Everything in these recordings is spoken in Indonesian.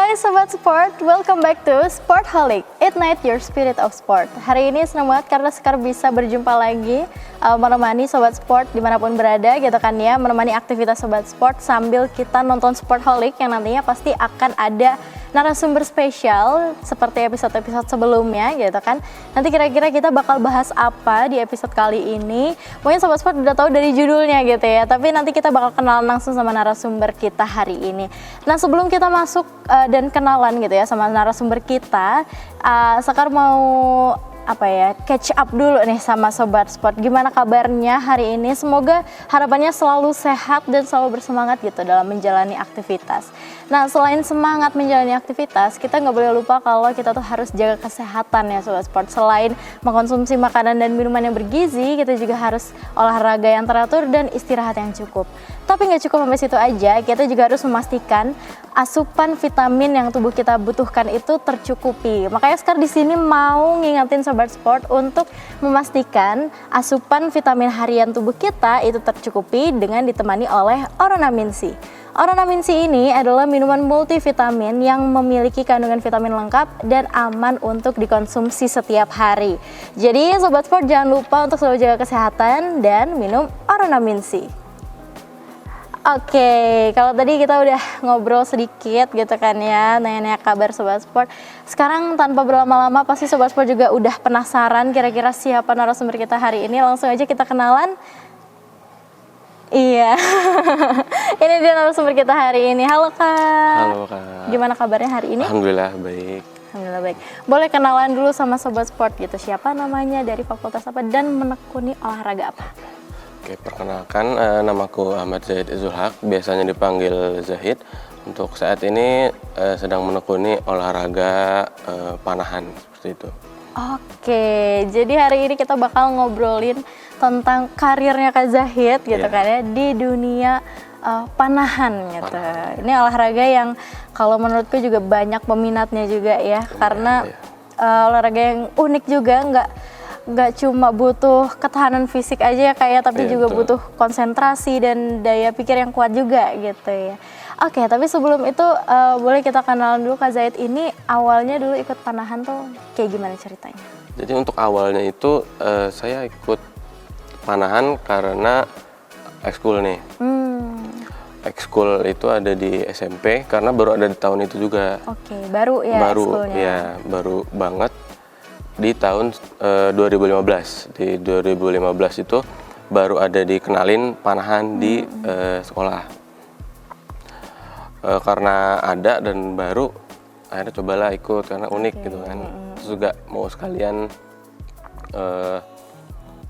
Hai Sobat Sport, welcome back to Sportholic, Ignite Your Spirit of Sport. Hari ini senang banget karena Sekar bisa berjumpa lagi menemani Sobat Sport dimanapun berada gitu kan ya, menemani aktivitas Sobat Sport sambil kita nonton Sportholic yang nantinya pasti akan ada narasumber spesial seperti episode-episode sebelumnya gitu kan. Nanti kira-kira kita bakal bahas apa di episode kali ini. Mungkin Sobat Sport udah tahu dari judulnya gitu ya, tapi nanti kita bakal kenalan langsung sama narasumber kita hari ini. Nah sebelum kita masuk dan kenalan gitu ya sama narasumber kita, Sekar mau catch up dulu nih sama Sobat Sport. Gimana kabarnya hari ini? Semoga harapannya selalu sehat dan selalu bersemangat gitu dalam menjalani aktivitas. Nah selain semangat menjalani aktivitas, kita nggak boleh lupa kalau kita tuh harus jaga kesehatan ya Sobat Sport. Selain mengkonsumsi makanan dan minuman yang bergizi, kita juga harus olahraga yang teratur dan istirahat yang cukup. Tapi nggak cukup sampai situ aja, kita juga harus memastikan asupan vitamin yang tubuh kita butuhkan itu tercukupi. Makanya sekarang di sini mau ngingetin Sobat Sport untuk memastikan asupan vitamin harian tubuh kita itu tercukupi dengan ditemani oleh Oronamin C. Oronamin C ini adalah minuman multivitamin yang memiliki kandungan vitamin lengkap dan aman untuk dikonsumsi setiap hari. Jadi Sobat Sport jangan lupa untuk selalu jaga kesehatan dan minum Oronamin C. Oke, kalau tadi kita udah ngobrol sedikit gitu kan ya, nanya-nanya kabar Sobat Sport. Sekarang tanpa berlama-lama pasti Sobat Sport juga udah penasaran kira-kira siapa narasumber kita hari ini. Langsung aja kita kenalan. Iya, ini dia narasumber kita hari ini. Halo Kak. Halo Kak. Gimana kabarnya hari ini? Alhamdulillah baik. Alhamdulillah baik. Boleh kenalan dulu sama Sobat Sport gitu. Siapa namanya, dari fakultas apa, dan menekuni olahraga apa? Oke, perkenalkan namaku Ahmad Zahid Zulhaq, biasanya dipanggil Zahid. Untuk saat ini sedang menekuni olahraga panahan seperti itu. Oke, jadi hari ini kita bakal ngobrolin tentang karirnya Kak Zahid gitu kan ya di dunia panahan gitu. Ini olahraga yang kalau menurutku juga banyak peminatnya juga ya, karena olahraga yang unik juga, nggak cuma butuh ketahanan fisik aja ya kayak, tapi juga betul. butuh konsentrasi dan daya pikir yang kuat juga gitu ya. Oke, tapi sebelum itu boleh kita kenalan dulu Kak Zahid ini awalnya dulu ikut panahan tuh kayak gimana ceritanya? Jadi untuk awalnya itu saya ikut panahan karena ekskul nih. Ekskul itu ada di SMP karena baru ada di tahun itu juga. Oke, baru ya ekskulnya? Ya, baru banget. Di tahun 2015, di 2015 itu baru ada dikenalin panahan di sekolah. Karena ada dan baru, akhirnya cobalah ikut karena unik gitu kan. Terus juga mau sekalian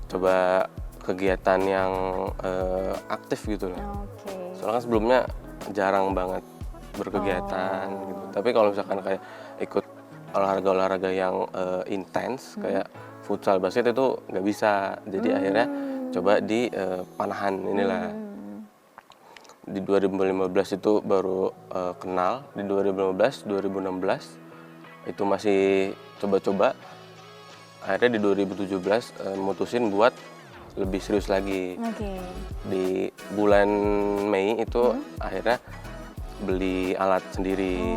coba kegiatan yang aktif gitu loh. Soalnya kan sebelumnya jarang banget berkegiatan gitu. Tapi kalau misalkan kayak ikut olahraga-olahraga yang intens kayak futsal, basket itu nggak bisa. Jadi akhirnya coba di panahan inilah. Di 2015 itu baru kenal, di 2015, 2016 itu masih coba-coba. Akhirnya di 2017 mutusin buat lebih serius lagi. Di bulan Mei itu akhirnya beli alat sendiri.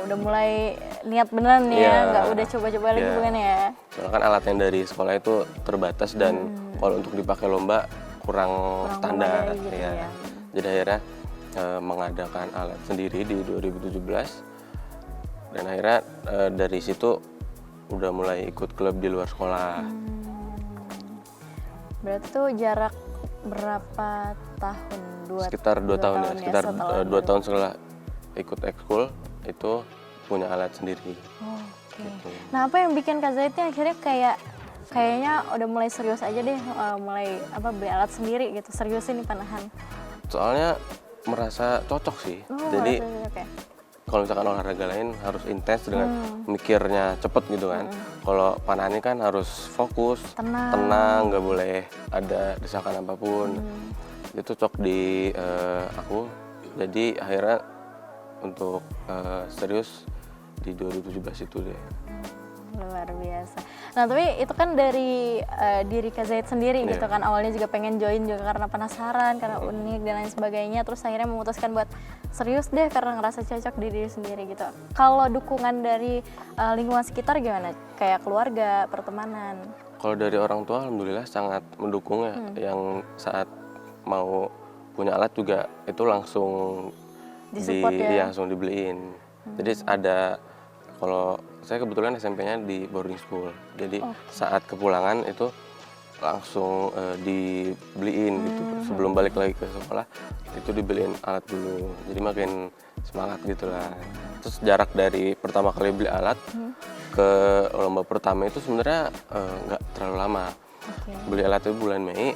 Udah mulai niat beneran nih ya, nggak udah coba-coba lagi bukan ya? Soalnya kan alat yang dari sekolah itu terbatas dan kalau untuk dipakai lomba kurang standar gitu ya. Jadi akhirnya mengadakan alat sendiri di 2017 dan akhirnya dari situ udah mulai ikut klub di luar sekolah. Berarti tuh jarak berapa tahun? Sekitar 2 tahun ya, sekitar 2 tahun setelah ikut ekskul itu punya alat sendiri. Gitu. Nah apa yang bikin Kak Zahid akhirnya kayaknya udah mulai serius aja deh, mulai beli alat sendiri gitu, seriusin nih panahan? Soalnya merasa cocok sih. Jadi kalau misalkan olahraga lain harus intens dengan mikirnya cepet gitu kan. Kalau panahan ini kan harus fokus, tenang, nggak boleh ada desakan apapun. Itu cocok di aku. Jadi akhirnya untuk serius di 2017 itu deh. Luar biasa. Nah tapi itu kan dari diri Kak Zahid sendiri gitu kan, awalnya juga pengen join juga karena penasaran, karena unik dan lain sebagainya, terus akhirnya memutuskan buat serius deh karena ngerasa cocok di diri sendiri gitu. Kalau dukungan dari lingkungan sekitar gimana? Kayak keluarga, pertemanan? Kalau dari orang tua alhamdulillah sangat mendukung ya. Yang saat mau punya alat juga itu langsung Disupport ya? langsung dibeliin. Jadi ada, kalau saya kebetulan SMP-nya di boarding school. Jadi saat kepulangan itu langsung dibeliin gitu. Sebelum balik lagi ke sekolah itu dibeliin alat dulu. Jadi makin semangat gitu lah. Terus jarak dari pertama kali beli alat ke lomba pertama itu sebenarnya nggak terlalu lama. Beli alat itu bulan Mei.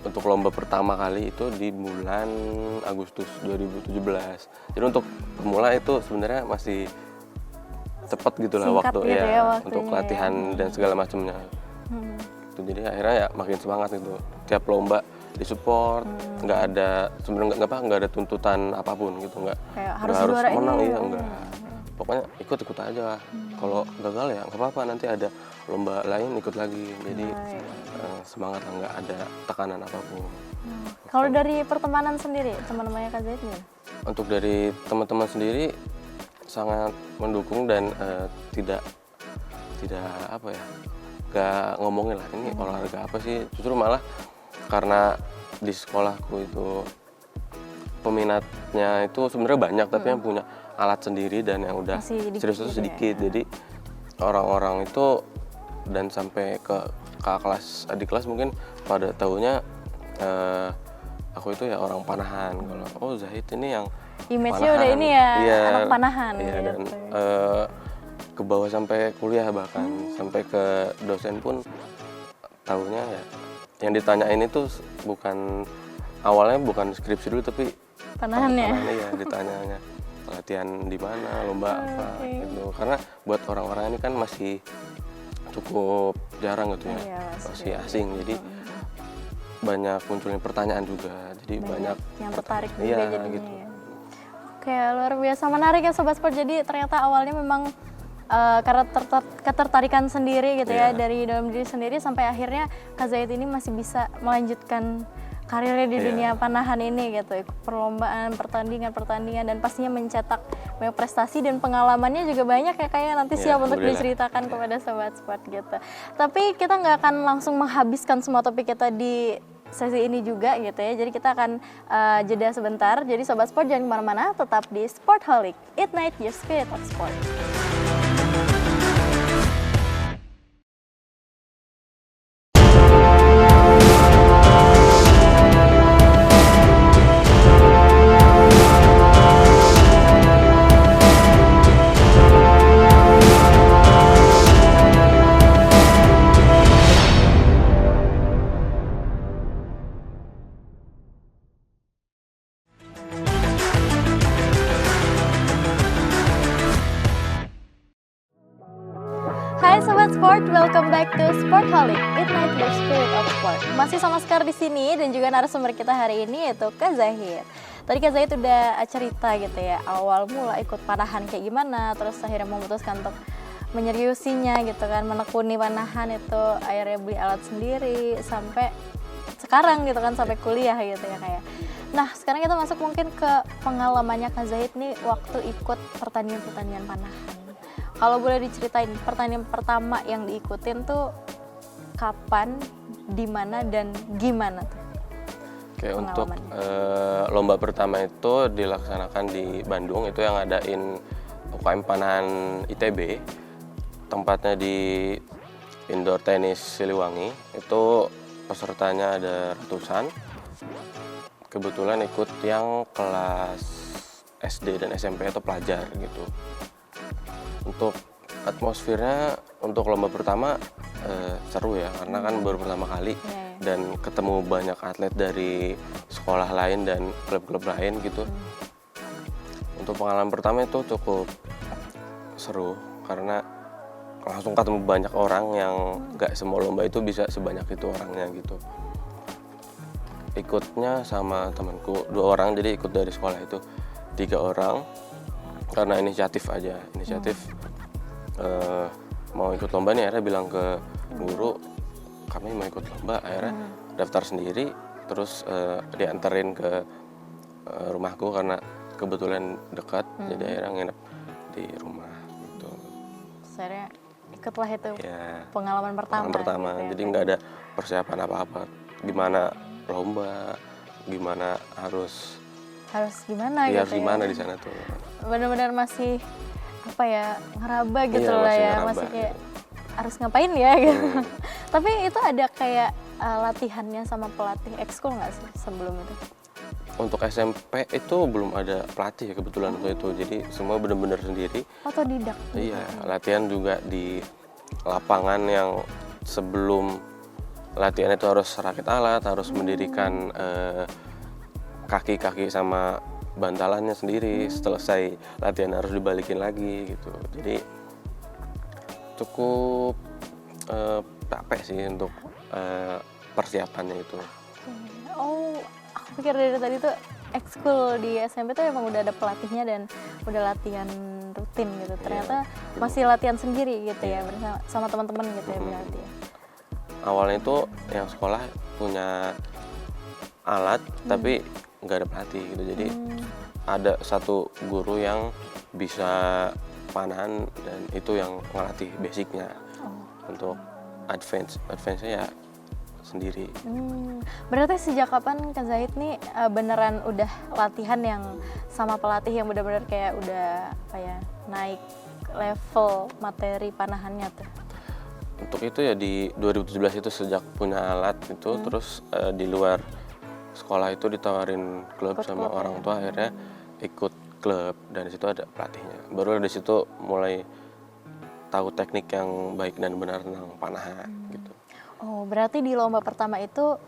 Untuk lomba pertama kali itu di bulan Agustus 2017. Jadi untuk pemula itu sebenarnya masih cepat gitu lah waktu gitu ya untuk latihan dan segala macamnya. Jadi akhirnya ya makin semangat gitu. Tiap lomba disupport, nggak ada sebenarnya nggak ada tuntutan apapun gitu, nggak harus menang enggak. Pokoknya ikut aja. Kalau gagal ya nggak apa-apa, nanti ada lomba lain ikut lagi. Jadi semangat lah, nggak ada tekanan apapun. Kalau dari pertemanan sendiri, teman-temannya Kak Zahid gimana? Untuk dari teman-teman sendiri sangat mendukung dan tidak apa ya, nggak ngomongin lah ini olahraga apa sih. Justru malah karena di sekolahku itu peminatnya itu sebenarnya banyak, tapi yang punya alat sendiri dan yang udah serius itu sedikit. Jadi orang-orang itu dan sampai ke kakak kelas, adik kelas mungkin pada tahunya aku itu ya orang panahan. Kalau Zahid ini yang image-nya udah ini ya, anak panahan. Iya, dan ke bawah sampai kuliah bahkan sampai ke dosen pun tahunya ya yang ditanyain itu awalnya bukan skripsi dulu, tapi panahannya. Ya ditanyanya latihan di mana, lomba apa gitu. Karena buat orang-orang ini kan masih cukup jarang gitu ya, masih asing. Jadi banyak munculnya pertanyaan juga. Jadi banyak yang tertarik juga jadinya gitu. Ya. Oke, luar biasa menarik ya Sobat Sport. Jadi ternyata awalnya memang karena ketertarikan sendiri gitu ya dari dalam diri sendiri, sampai akhirnya Kak Zahid ini masih bisa melanjutkan karirnya di dunia panahan ini gitu, ikut perlombaan, pertandingan dan pastinya mencetak banyak prestasi dan pengalamannya juga banyak ya, kayak nanti siap untuk diceritakan kepada Sobat Sport gitu. Tapi kita nggak akan langsung menghabiskan semua topik kita di sesi ini juga gitu ya, jadi kita akan jeda sebentar. Jadi Sobat Sport jangan kemana-mana, tetap di Sportholic, Ignite Your Spirit of Sport. Hai Sobat Sport, welcome back to Sportholic, Ignite Your Spirit of Sport. Masih sama Sekar di sini dan juga narasumber kita hari ini yaitu Kak Zahid. Tadi Kak Zahid udah cerita gitu ya, awal mula ikut panahan kayak gimana, terus akhirnya memutuskan untuk menyeriusinya gitu kan, menekuni panahan itu, akhirnya beli alat sendiri sampai sekarang gitu kan, sampai kuliah gitu ya kayak. Nah, sekarang kita masuk mungkin ke pengalamannya Kak Zahid nih waktu ikut pertandingan panahan. Kalau boleh diceritain pertandingan pertama yang diikutin tuh kapan, di mana dan gimana tuh? Oke, untuk lomba pertama itu dilaksanakan di Bandung, itu yang ngadain UKM Panahan ITB. Tempatnya di Indoor Tenis Siliwangi. Itu pesertanya ada ratusan. Kebetulan ikut yang kelas SD dan SMP atau pelajar gitu. Untuk atmosfernya untuk lomba pertama seru ya, karena kan baru pertama kali dan ketemu banyak atlet dari sekolah lain dan klub-klub lain gitu. Untuk pengalaman pertama itu cukup seru karena langsung ketemu banyak orang yang gak semua lomba itu bisa sebanyak itu orangnya gitu. Ikutnya sama temanku 2 orang, jadi ikut dari sekolah itu 3 orang. Karena inisiatif mau ikut lomba nih, akhirnya bilang ke guru kami mau ikut lomba, akhirnya daftar sendiri, terus dianterin ke rumahku karena kebetulan dekat, jadi akhirnya nginep di rumah gitu. Akhirnya ikutlah itu Ya, pengalaman pertama. Gitu ya, jadi nggak ada persiapan apa-apa. Gimana lomba, gimana harus gimana ya gitu harus gimana di sana tuh. Benar-benar masih apa ya, ngeraba gitu Iya, lah masih ya, ngeraba masih kayak gitu. harus ngapain ya gitu. Tapi itu ada kayak latihannya sama pelatih ekskul nggak sih sebelum itu? Untuk SMP itu belum ada pelatih ya kebetulan waktu itu, jadi semua benar-benar sendiri. Otodidak. Iya, latihan juga di lapangan yang sebelum latihan itu harus rakit alat, harus mendirikan kaki-kaki sama bantalannya sendiri. Selesai latihan harus dibalikin lagi gitu. Jadi cukup capek sih untuk persiapannya itu. Oh, aku pikir dari tadi tuh ekskul di SMP tuh emang udah ada pelatihnya dan udah latihan rutin gitu. Ternyata masih latihan sendiri gitu ya bersama sama teman-teman gitu ya berarti ya. Awalnya itu yang sekolah punya alat tapi nggak ada pelatih gitu. Jadi ada satu guru yang bisa panahan dan itu yang ngelatih basicnya. Untuk advance-nya ya sendiri. Berarti sejak kapan Kak Zahid nih beneran udah latihan yang sama pelatih yang benar-benar kayak udah apa ya, naik level materi panahannya tuh? Untuk itu ya di 2017 itu sejak punya alat itu terus di luar sekolah itu ditawarin klub Ikut sama klub orang ya? tua, akhirnya ikut klub dan di situ ada pelatihnya. Baru dari situ mulai tahu teknik yang baik dan benar tentang panahan gitu. Oh, berarti di lomba pertama itu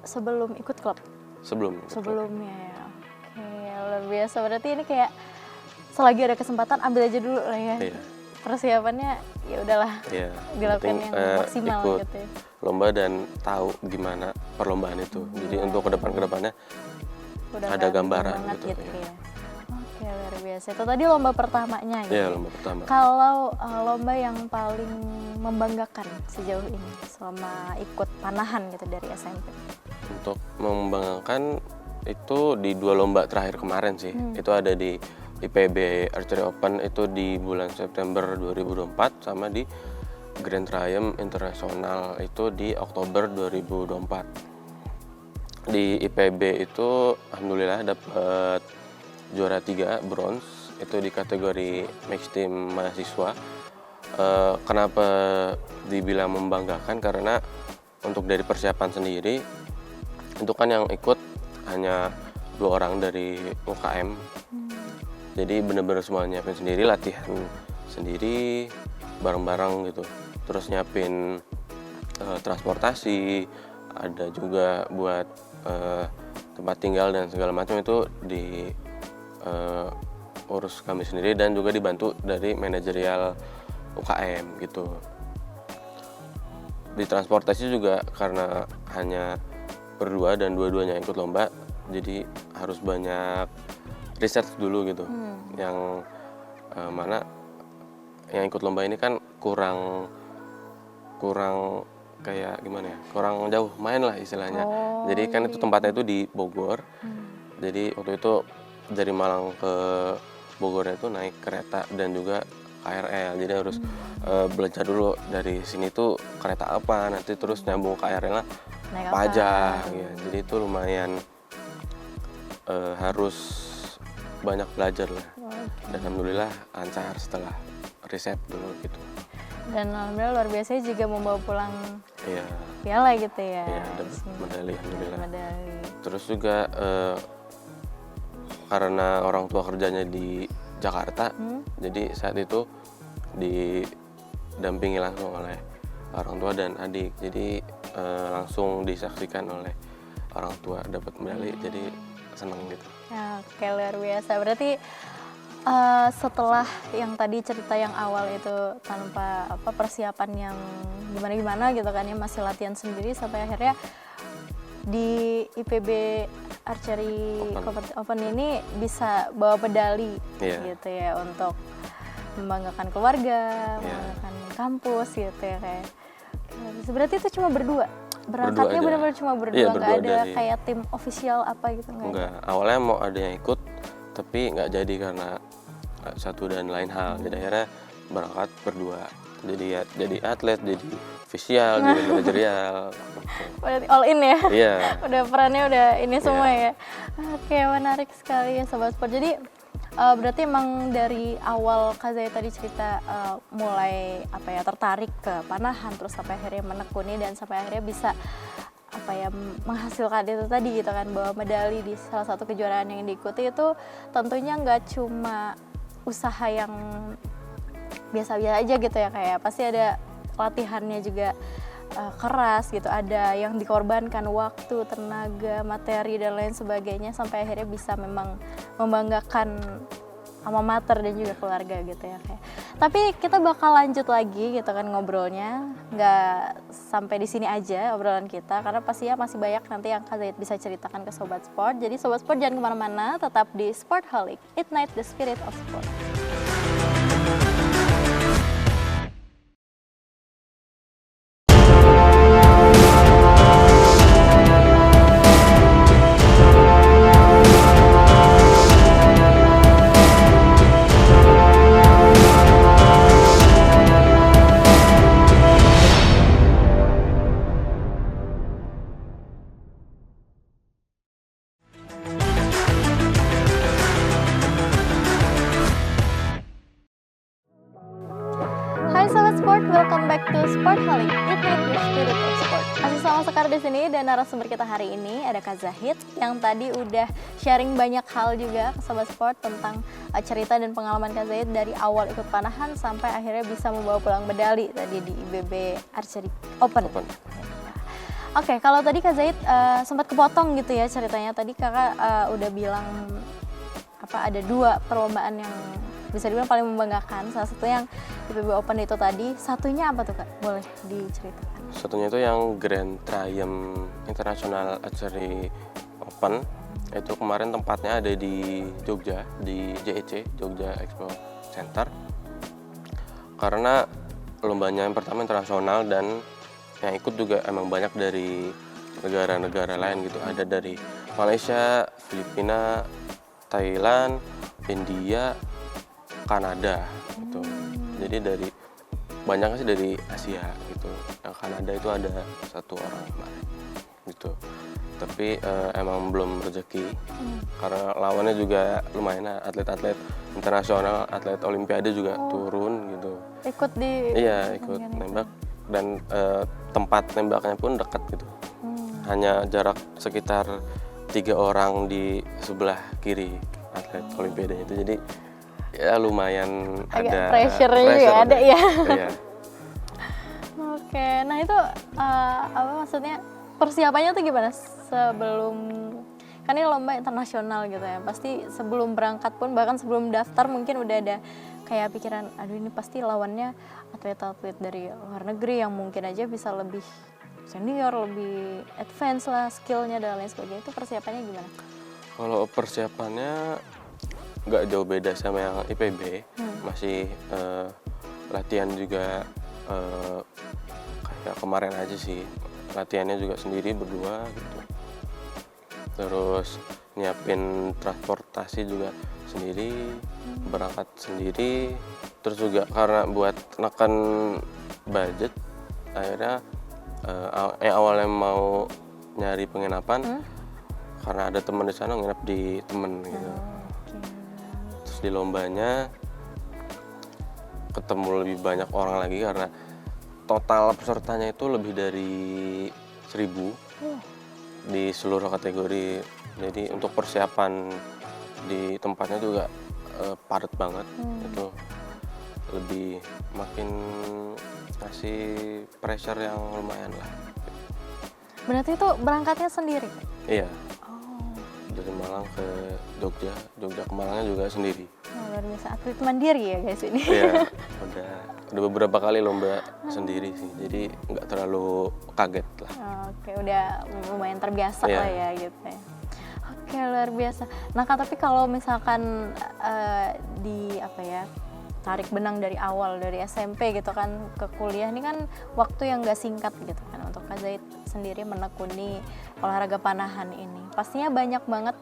sebelum ikut klub? Sebelum ikut klub. Sebelumnya ya. Oke, luar biasa. Berarti ini kayak selagi ada kesempatan ambil aja dulu lah ya. Iya. Persiapannya ya udahlah Iya. dilakukan Penting, yang maksimal ikut gitu ya. lomba dan tahu gimana perlombaan itu. Jadi untuk kedepannya Udah ada kan gambaran banget gitu, ya. ya. Oke, luar biasa. Itu tadi lomba pertamanya gitu. Iya, lomba pertama. Kalau lomba yang paling membanggakan sejauh ini selama ikut panahan gitu dari SMP? Untuk membanggakan itu di 2 lomba terakhir kemarin sih. Itu ada di IPB Archery Open itu di bulan September 2024 sama di Grand Triumph Internasional itu di Oktober 2024. Di IPB itu alhamdulillah dapat juara 3 bronze itu di kategori mixed team mahasiswa. Kenapa dibilang membanggakan? Karena untuk dari persiapan sendiri itu kan yang ikut hanya 2 orang dari UKM. Jadi bener-bener semua nyiapin sendiri, latihan sendiri bareng-bareng gitu. Terus nyiapin transportasi, ada juga buat tempat tinggal dan segala macam itu urus kami sendiri dan juga dibantu dari manajerial UKM gitu. Di transportasi juga karena hanya berdua dan dua-duanya ikut lomba, jadi harus banyak riset dulu gitu. Yang mana yang ikut lomba ini kan kurang kayak gimana ya, kurang jauh main lah istilahnya. Jadi kan itu tempatnya itu di Bogor. Jadi waktu itu dari Malang ke Bogornya itu naik kereta dan juga KRL. Jadi harus belajar dulu dari sini tuh kereta apa, nanti terus nyambung ke KRL Naik apa aja. Ya. Jadi itu lumayan harus banyak belajar lah. Dan alhamdulillah lancar setelah riset dulu gitu. Dan alhamdulillah luar biasa juga membawa pulang Iya. piala gitu ya. Iya, dapat medali alhamdulillah. Medali. Terus juga karena orang tua kerjanya di Jakarta, jadi saat itu didampingi langsung oleh orang tua dan adik. Jadi langsung disaksikan oleh orang tua dapat medali, jadi seneng gitu. Ya, oke, luar biasa. Berarti setelah yang tadi cerita yang awal itu tanpa persiapan yang gimana-gimana gitu kan ya, masih latihan sendiri sampai akhirnya di IPB Archery Open ini bisa bawa medali gitu ya, untuk membanggakan keluarga, membanggakan kampus gitu ya kayak. Berarti itu cuma berdua? Berangkatnya benar-benar cuma berdua, iya, nggak ada kayak tim official apa gitu nggak? Enggak, awalnya mau ada yang ikut, tapi nggak jadi karena satu dan lain hal. Jadi akhirnya berangkat berdua. Jadi atlet, jadi official, jadi manajerial. Berarti all in ya? Iya. Udah perannya udah ini semua ya? Oke, menarik sekali ya Sobat Sport. Jadi berarti emang dari awal Kak Zahid tadi cerita mulai tertarik ke panahan, terus sampai akhirnya menekuni dan sampai akhirnya bisa menghasilkan itu tadi gitu kan, bawa medali di salah satu kejuaraan yang diikuti itu tentunya nggak cuma usaha yang biasa-biasa aja gitu ya, kayak pasti ada latihannya juga keras gitu, ada yang dikorbankan waktu, tenaga, materi dan lain sebagainya sampai akhirnya bisa memang membanggakan alma mater dan juga keluarga gitu ya kayak. Tapi kita bakal lanjut lagi gitu kan ngobrolnya, nggak sampai di sini aja obrolan kita karena pastinya masih banyak nanti yang Kak Zahid bisa ceritakan ke Sobat Sport. Jadi Sobat Sport jangan kemana-mana, tetap di Sportholic, Ignite the Spirit of Sport. Hai Sobat Sport, welcome back to Sportholic, Ignite the Spirit of Sport. Masih sama Sekar di sini dan narasumber kita hari ini ada Kak Zahid yang tadi udah sharing banyak hal juga ke Sobat Sport tentang cerita dan pengalaman Kak Zahid dari awal ikut panahan sampai akhirnya bisa membawa pulang medali tadi di IBB Archery Open. Oke, kalau tadi Kak Zahid sempat kepotong gitu ya ceritanya. Tadi Kakak udah bilang ada 2 perlombaan yang bisa dibilang paling membanggakan. Salah satu yang IBB Open itu tadi, satunya apa tuh Kak? Boleh diceritakan? Satunya itu yang Grand Triumph International Archery Open. Itu kemarin tempatnya ada di Jogja, di JEC, Jogja Expo Center. Karena lombanya yang pertama internasional dan yang ikut juga emang banyak dari negara-negara lain gitu. Ada dari Malaysia, Filipina, Thailand, India, Kanada gitu. Jadi dari banyaknya sih dari Asia gitu. Yang Kanada itu ada 1 orang kemarin gitu. Tapi emang belum rezeki karena lawannya juga lumayan, atlet-atlet internasional, atlet olimpiade juga turun gitu. Ikut di ikut nembak dan tempat nembaknya pun dekat gitu. Hanya jarak sekitar 3 orang di sebelah kiri atlet olimpiade itu. Jadi ya lumayan agak ada pressure juga ada ya. Iya. Oke, nah itu maksudnya persiapannya tuh gimana sebelum, kan ini lomba internasional gitu ya, pasti sebelum berangkat pun bahkan sebelum daftar mungkin udah ada kayak pikiran, aduh ini pasti lawannya atlet-atlet dari luar negeri yang mungkin aja bisa lebih senior, lebih advance lah skillnya dan lain sebagainya. Itu persiapannya gimana? Kalau persiapannya nggak jauh beda sama yang IPB, masih latihan juga kayak kemarin aja sih, latihannya juga sendiri berdua gitu. Terus nyiapin transportasi juga sendiri, berangkat sendiri. Terus juga karena buat neken budget, akhirnya awalnya mau nyari penginapan, karena ada teman di sana nginep di temen gitu. Terus di lombanya ketemu lebih banyak orang lagi karena total pesertanya itu lebih dari 1.000 di seluruh kategori. Jadi untuk persiapan di tempatnya juga padat banget. Itu lebih makin ngasih pressure yang lumayan lah. Berarti itu berangkatnya sendiri? Iya. Dari Malang ke Jogja, Jogja ke Malangnya juga sendiri. Luar biasa, atlet mandiri ya guys ini. Iya, udah beberapa kali lomba sendiri sih, jadi nggak terlalu kaget lah. Oke, udah lumayan terbiasa lah ya gitu ya. Oke, luar biasa. Nah Kak, tapi kalau misalkan di tarik benang dari awal, dari SMP gitu kan ke kuliah, ini kan waktu yang gak singkat gitu kan untuk Kak Zaid sendiri menekuni olahraga panahan ini. Pastinya banyak banget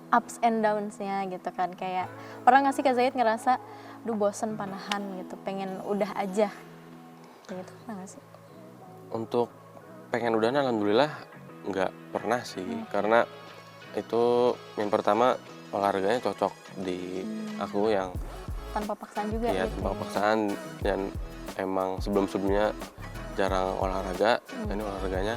ups and downs-nya gitu kan, kayak pernah gak sih Kak Zaid ngerasa duh bosen panahan gitu, pengen udah aja gitu, pernah gak sih? Untuk pengen udahan alhamdulillah nggak pernah sih, karena itu yang pertama olahraganya cocok di aku yang Tanpa paksaan juga ya gitu. tanpa paksaan, dan emang sebelumnya jarang olahraga, dan ini olahraganya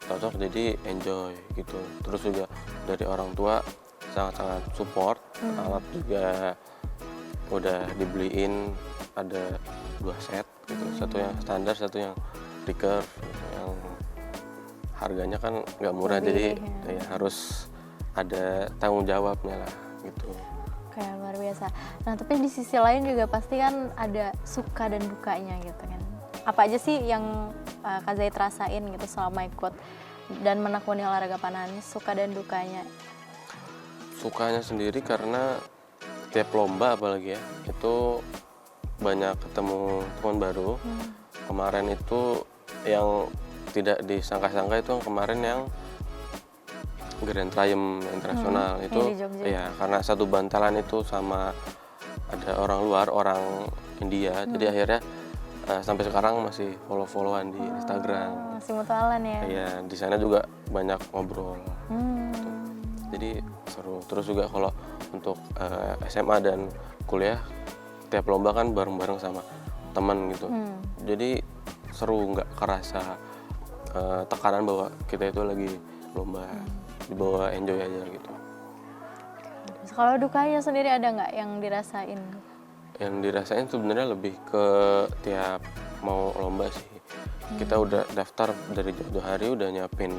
cocok jadi enjoy gitu. Terus juga dari orang tua sangat-sangat support, alat juga udah dibeliin ada 2 set gitu, satu yang standar, satu yang recurve gitu, yang harganya kan nggak murah, Lebih, jadi ya harus ada tanggung jawabnya lah gitu. Kayak luar biasa. Nah tapi di sisi lain juga pasti kan ada suka dan dukanya gitu kan. Apa aja sih yang Kak Zaid rasain gitu selama ikut dan menekuni olahraga panahan, suka dan dukanya? Sukanya sendiri karena tiap lomba apalagi ya, itu banyak ketemu teman baru. Kemarin itu yang tidak disangka-sangka itu yang kemarin yang Grand Triumph internasional itu di Jogja. ya karena satu bantalan itu sama ada orang luar, orang India, jadi akhirnya sampai sekarang masih follow-followan di Instagram. Masih mutualan ya? Ya di sana juga banyak ngobrol. Gitu. Jadi seru. Terus juga kalau untuk SMA dan kuliah tiap lomba kan bareng-bareng sama teman gitu. Jadi seru, nggak kerasa tekanan bahwa kita itu lagi lomba, dibawa enjoy aja gitu. Kalau dukanya sendiri ada nggak yang dirasain? Yang dirasain sebenarnya lebih ke tiap mau lomba sih. Kita udah daftar dari jauh-jauh hari, udah nyiapin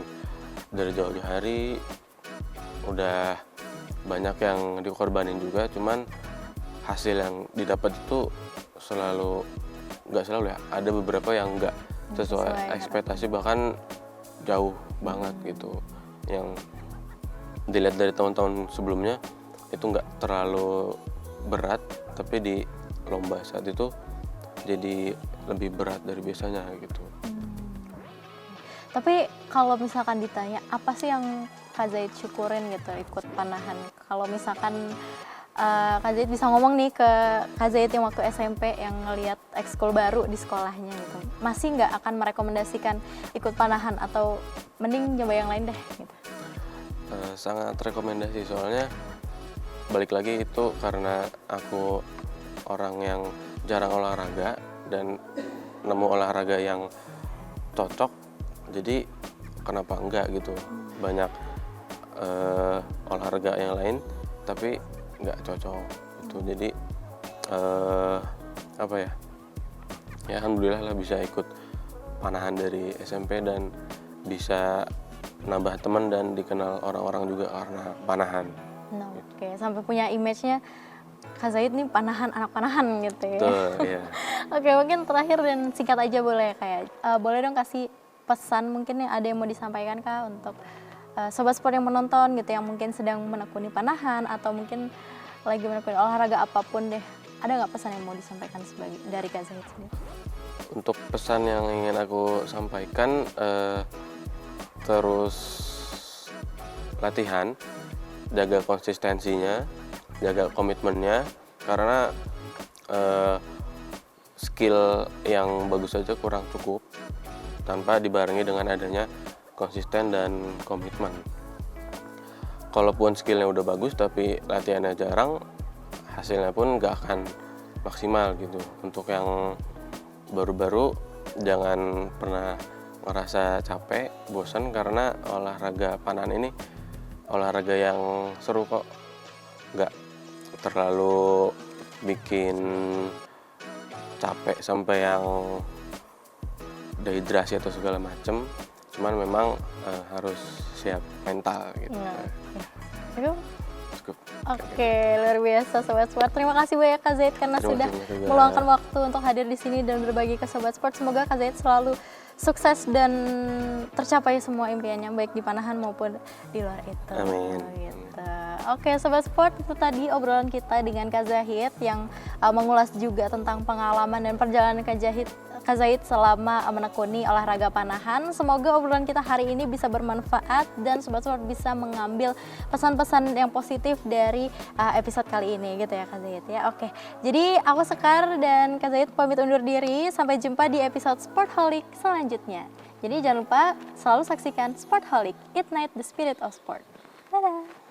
dari jauh-jauh hari, udah banyak yang dikorbanin juga, cuman hasil yang didapat itu nggak selalu ya, ada beberapa yang nggak sesuai ekspektasi, bahkan jauh banget gitu. Yang dilihat dari tahun-tahun sebelumnya itu nggak terlalu berat, tapi di lomba saat itu jadi lebih berat dari biasanya gitu. Tapi kalau misalkan ditanya apa sih yang Kak Zaid syukurin gitu ikut panahan? Kalau misalkan Kak Zaid bisa ngomong nih ke Kak Zaid yang waktu SMP yang ngelihat ekskul baru di sekolahnya gitu, masih nggak akan merekomendasikan ikut panahan atau mending coba yang lain deh gitu? Sangat rekomendasi, soalnya balik lagi itu karena aku orang yang jarang olahraga dan nemu olahraga yang cocok, jadi kenapa enggak gitu. Banyak olahraga yang lain tapi nggak cocok gitu. Jadi apa ya, ya alhamdulillah lah bisa ikut panahan dari SMP dan bisa nambah teman dan dikenal orang-orang juga karena panahan. Nah, oke, sampai punya image-nya Kak Zaid nih panahan, anak panahan gitu ya. Betul, iya. Oke, mungkin terakhir dan singkat aja boleh kayak boleh dong kasih pesan mungkin yang ada yang mau disampaikan Kak untuk sobat sport yang menonton gitu, yang mungkin sedang menekuni panahan atau mungkin lagi menekuni olahraga apapun deh. Ada nggak pesan yang mau disampaikan dari Kak Zaid sendiri? Untuk pesan yang ingin aku sampaikan, terus latihan, jaga konsistensinya, jaga komitmennya, karena skill yang bagus saja kurang cukup tanpa dibarengi dengan adanya konsisten dan komitmen. Kalaupun skillnya udah bagus tapi latihannya jarang, hasilnya pun gak akan maksimal gitu. Untuk yang baru-baru jangan pernah ngerasa capek, bosan, karena olahraga panahan ini olahraga yang seru kok, nggak terlalu bikin capek sampai yang dehidrasi atau segala macem, cuman memang harus siap mental gitu. Cukup. Oke, luar biasa Sobat Sport. Terima kasih banyak Kak Zaid karena sudah meluangkan waktu untuk hadir di sini dan berbagi ke Sobat Sport. Semoga Kak Zaid selalu sukses dan tercapai semua impiannya baik di panahan maupun di luar itu. Amin. Gitu. Oke, Sobat Sport, itu tadi obrolan kita dengan Kak Zahid yang mengulas juga tentang pengalaman dan perjalanan Kak Zahid selama menekuni olahraga panahan. Semoga obrolan kita hari ini bisa bermanfaat dan Sobat Sport bisa mengambil pesan-pesan yang positif dari episode kali ini gitu ya Kak Zahid ya. Oke, jadi aku Sekar dan Kak Zahid pamit undur diri. Sampai jumpa di episode Sportholic selanjutnya. Jadi jangan lupa selalu saksikan Sportholic, Ignite the Spirit of Sport. Dadah!